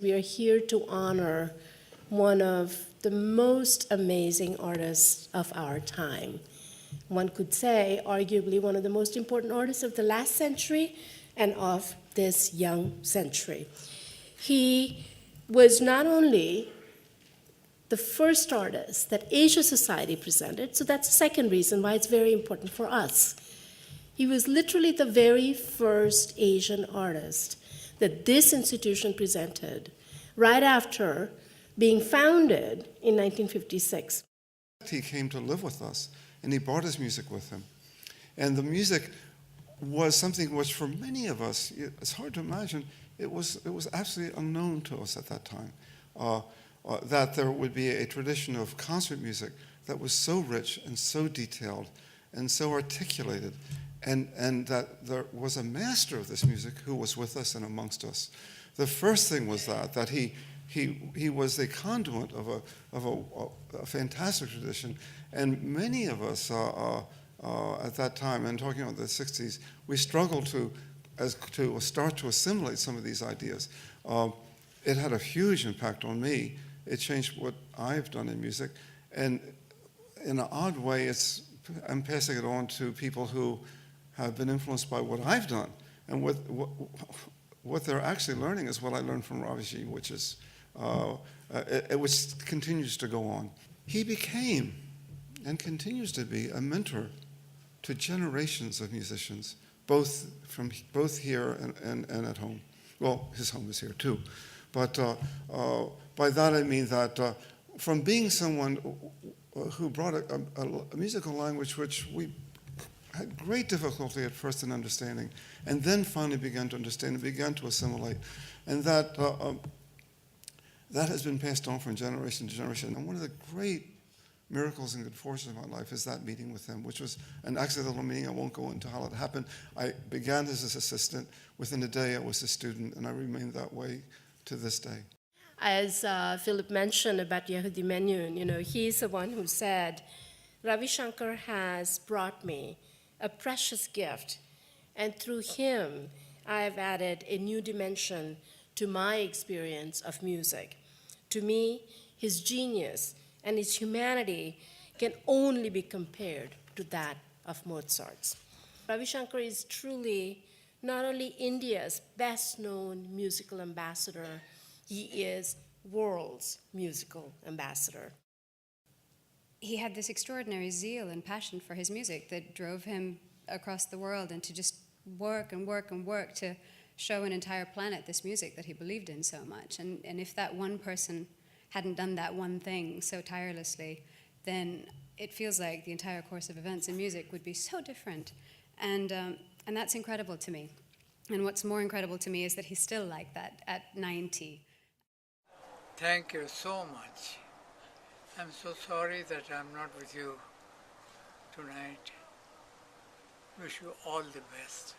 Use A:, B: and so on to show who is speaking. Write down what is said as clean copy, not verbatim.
A: We are here to honor one of the most amazing artists of our time. One could say, arguably, one of the most important artists of the last century and of this young century. He was not only the first artist that Asia Society presented, so that's the second reason why it's very important for us. He was literally the very first Asian artist that this institution presented right after being founded in 1956.
B: He came to live with us, and he brought his music with him. And the music was something which for many of us, it's hard to imagine, it was absolutely unknown to us at that time. That there would be a tradition of concert music that was so rich and so detailed and so articulated, and that there was a master of this music who was with us and amongst us. The first thing was that he was a conduit of a fantastic tradition, and many of us at that time, and talking about the 60s, we struggled to start to assimilate some of these ideas. It had a huge impact on me. It changed what I've done in music, and in an odd way, I'm passing it on to people who have been influenced by what I've done, and what they're actually learning is what I learned from Ravi, which continues to go on. He became and continues to be a mentor to generations of musicians, both here and at home. Well, his home is here too, but by that I mean that from being someone who brought a musical language which we had great difficulty at first in understanding, and then finally began to understand and began to assimilate, and that has been passed on from generation to generation. And one of the great miracles and good fortunes of my life is that meeting with him, which was an accidental meeting. I won't go into how it happened. I began as his assistant. Within a day, I was a student, and I remained that way to this day.
A: As Philip mentioned about Yehudi Menuhin, he's the one who said, Ravi Shankar has brought me a precious gift, and through him, I have added a new dimension to my experience of music. To me, his genius and his humanity can only be compared to that of Mozart's. Ravi Shankar is truly not only India's best-known musical ambassador, he is world's musical ambassador.
C: He had this extraordinary zeal and passion for his music that drove him across the world, and to just work and work and work to show an entire planet this music that he believed in so much. And if that one person hadn't done that one thing so tirelessly, then it feels like the entire course of events in music would be so different. And that's incredible to me. And what's more incredible to me is that he's still like that at 90.
D: Thank you so much. I'm so sorry that I'm not with you tonight. Wish you all the best.